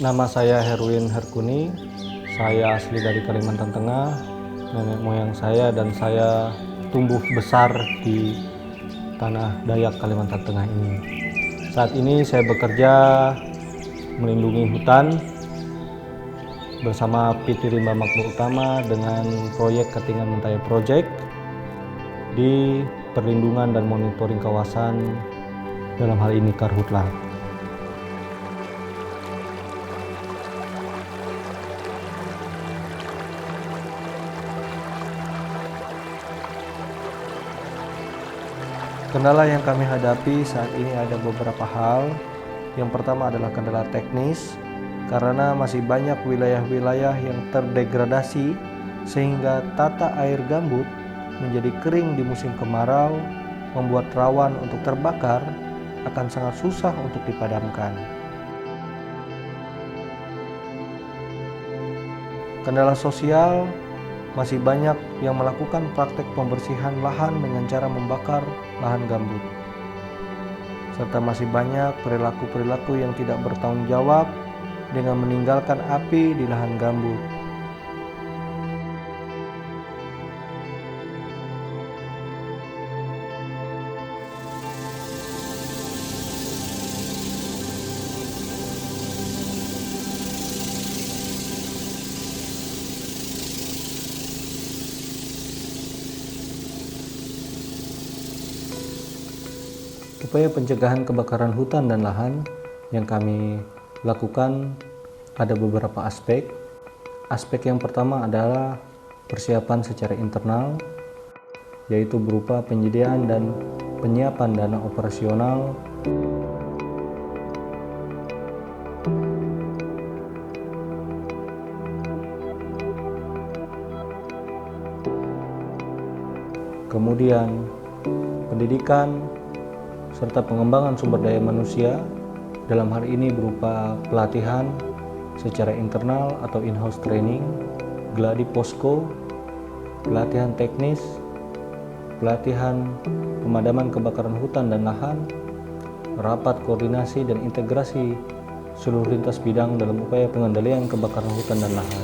Nama saya Herwin Herkuni, saya asli dari Kalimantan Tengah. Nenek moyang saya dan saya tumbuh besar di tanah Dayak Kalimantan Tengah ini. Saat ini saya bekerja melindungi hutan bersama PT Rimba Makmur Utama dengan proyek Katingan Mentaya Project di perlindungan dan monitoring kawasan, dalam hal ini Karhutla. Kendala yang kami hadapi saat ini ada beberapa hal. Yang pertama adalah kendala teknis, karena masih banyak wilayah-wilayah yang terdegradasi sehingga tata air gambut menjadi kering di musim kemarau, membuat rawan untuk terbakar, akan sangat susah untuk dipadamkan. Kendala sosial, masih banyak yang melakukan praktek pembersihan lahan dengan cara membakar lahan gambut. Serta masih banyak perilaku-perilaku yang tidak bertanggung jawab dengan meninggalkan api di lahan gambut. Upaya pencegahan kebakaran hutan dan lahan yang kami lakukan ada beberapa aspek. Aspek yang pertama adalah persiapan secara internal, yaitu berupa penyediaan dan penyiapan dana operasional, kemudian pendidikan, serta pengembangan sumber daya manusia, dalam hal ini berupa pelatihan secara internal atau in-house training, gladi posko, pelatihan teknis, pelatihan pemadaman kebakaran hutan dan lahan, rapat koordinasi dan integrasi seluruh lintas bidang dalam upaya pengendalian kebakaran hutan dan lahan.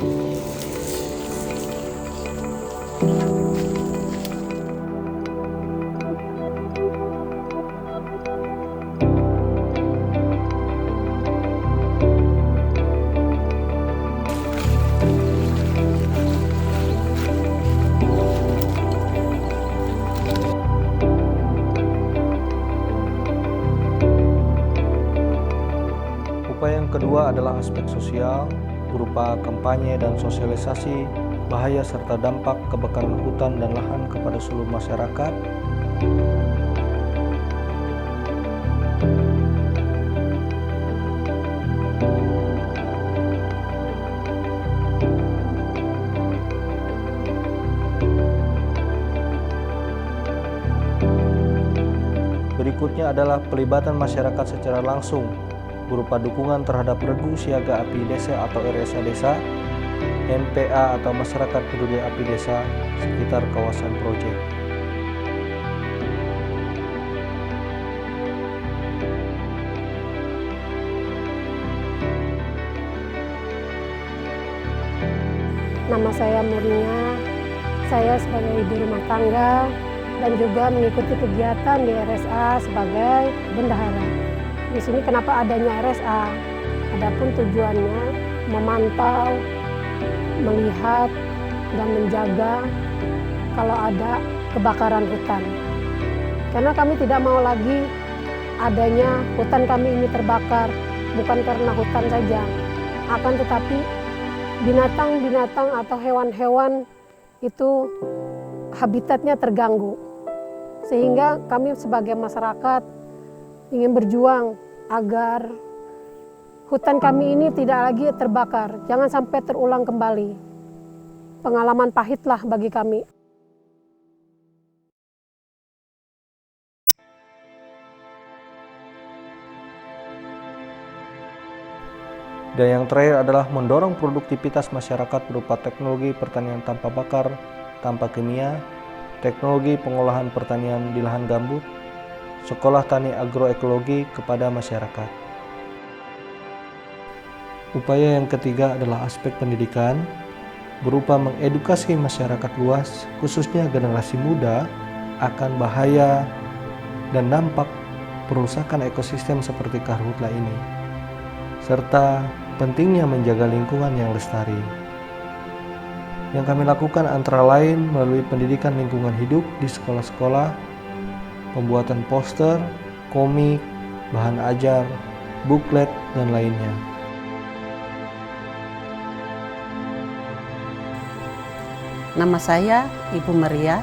Upaya yang kedua adalah aspek sosial, berupa kampanye dan sosialisasi bahaya serta dampak kebakaran hutan dan lahan kepada seluruh masyarakat. Berikutnya adalah pelibatan masyarakat secara langsung, berupa dukungan terhadap regu siaga api desa atau RSA desa, MPA atau masyarakat peduli api desa sekitar kawasan proyek. Nama saya Murnia, saya sebagai ibu rumah tangga dan juga mengikuti kegiatan di RSA sebagai bendahara. Di sini kenapa adanya RSA? Adapun tujuannya memantau, melihat, dan menjaga kalau ada kebakaran hutan. Karena kami tidak mau lagi adanya hutan kami ini terbakar, bukan karena hutan saja, akan tetapi binatang-binatang atau hewan-hewan itu habitatnya terganggu. Sehingga kami sebagai masyarakat ingin berjuang agar hutan kami ini tidak lagi terbakar, jangan sampai terulang kembali. Pengalaman pahitlah bagi kami. Dan yang terakhir adalah mendorong produktivitas masyarakat berupa teknologi pertanian tanpa bakar, tanpa kimia, teknologi pengolahan pertanian di lahan gambut, sekolah tani agroekologi kepada masyarakat. Upaya yang ketiga adalah aspek pendidikan, berupa mengedukasi masyarakat luas, khususnya generasi muda, akan bahaya dan dampak perusakan ekosistem seperti karhutla ini, serta pentingnya menjaga lingkungan yang lestari. Yang kami lakukan antara lain melalui pendidikan lingkungan hidup di sekolah-sekolah, pembuatan poster, komik, bahan ajar, buklet, dan lainnya. Nama saya Ibu Maria.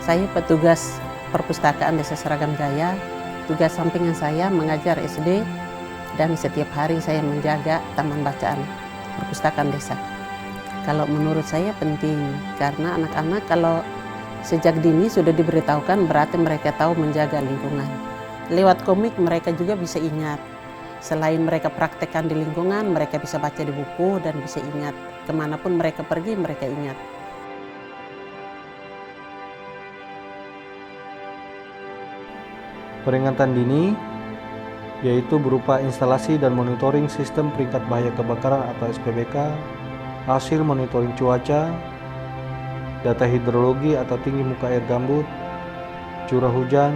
Saya petugas perpustakaan Desa Seragam Jaya. Tugas sampingan saya mengajar SD dan setiap hari saya menjaga taman bacaan perpustakaan desa. Kalau menurut saya penting karena anak-anak kalau sejak dini sudah diberitahukan berarti mereka tahu menjaga lingkungan. Lewat komik mereka juga bisa ingat. Selain mereka praktekkan di lingkungan, mereka bisa baca di buku dan bisa ingat. Kemanapun mereka pergi, mereka ingat. Peringatan dini yaitu berupa instalasi dan monitoring sistem peringkat bahaya kebakaran atau SPBK, hasil monitoring cuaca, data hidrologi atau tinggi muka air gambut, curah hujan,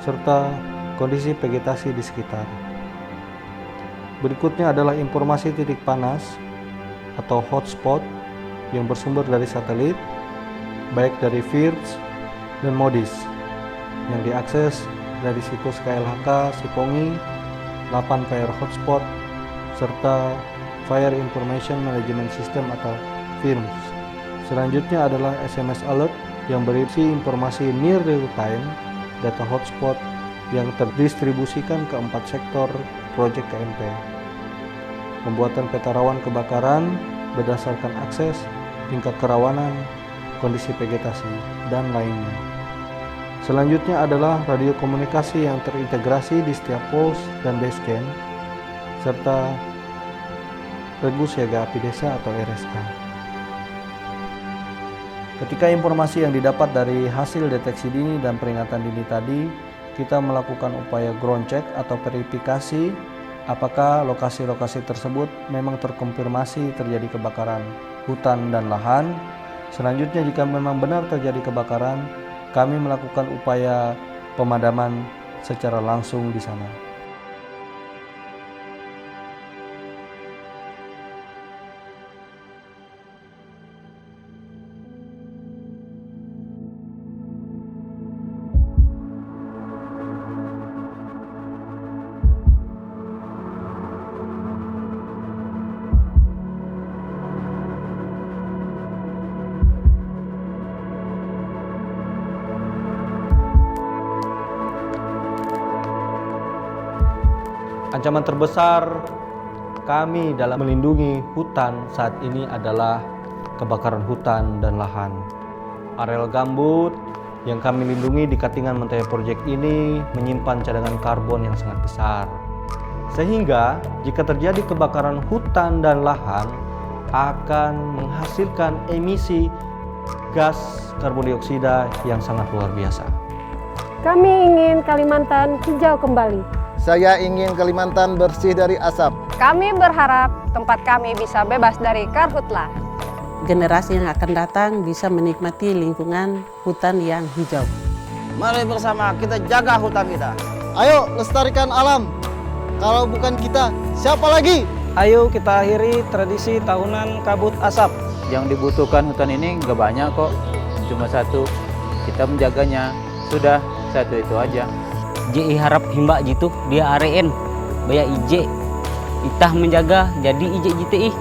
serta kondisi vegetasi di sekitar. Berikutnya adalah informasi titik panas atau hotspot yang bersumber dari satelit, baik dari FIRS dan MODIS, yang diakses dari situs KLHK Sipongi, 8 Fire Hotspot, serta Fire Information Management System atau FIRMS. Selanjutnya adalah SMS Alert yang berisi informasi near real time data hotspot yang terdistribusikan ke 4 sektor proyek KMP. Pembuatan peta rawan kebakaran berdasarkan akses, tingkat kerawanan, kondisi vegetasi, dan lainnya. Selanjutnya adalah radio komunikasi yang terintegrasi di setiap pos dan base camp, serta Regu Siaga Api Desa atau RSA. Ketika informasi yang didapat dari hasil deteksi dini dan peringatan dini tadi, kita melakukan upaya ground check atau verifikasi apakah lokasi-lokasi tersebut memang terkonfirmasi terjadi kebakaran hutan dan lahan. Selanjutnya, jika memang benar terjadi kebakaran, kami melakukan upaya pemadaman secara langsung di sana. Ancaman terbesar kami dalam melindungi hutan saat ini adalah kebakaran hutan dan lahan. Areal gambut yang kami lindungi di Katingan Mentaya Project ini menyimpan cadangan karbon yang sangat besar. Sehingga jika terjadi kebakaran hutan dan lahan akan menghasilkan emisi gas karbon dioksida yang sangat luar biasa. Kami ingin Kalimantan hijau kembali. Saya ingin Kalimantan bersih dari asap. Kami berharap tempat kami bisa bebas dari karhutla. Generasi yang akan datang bisa menikmati lingkungan hutan yang hijau. Mari bersama kita jaga hutan kita. Ayo lestarikan alam. Kalau bukan kita, siapa lagi? Ayo kita akhiri tradisi tahunan kabut asap. Yang dibutuhkan hutan ini nggak banyak kok. Cuma satu, kita menjaganya. Sudah, satu itu aja. JI harap himba jitu dia areen. Baya IJ. Itah menjaga jadi IJ JTI.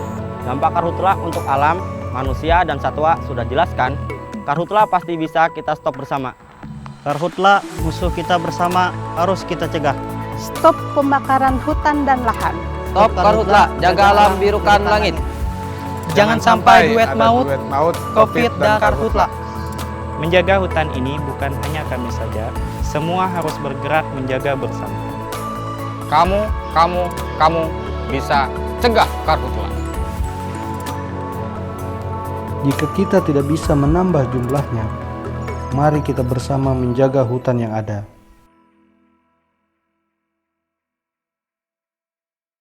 Dampak karhutla untuk alam, manusia, dan satwa sudah jelaskan. Karhutla pasti bisa kita stop bersama. Karhutla musuh kita bersama, harus kita cegah. Stop pembakaran hutan dan lahan. Stop karhutla, jaga alam, birukan langit. Jangan sampai duet maut, COVID dan karhutla. Menjaga hutan ini bukan hanya kami saja, semua harus bergerak menjaga bersama. Kamu bisa cegah karhutla. Jika kita tidak bisa menambah jumlahnya, mari kita bersama menjaga hutan yang ada.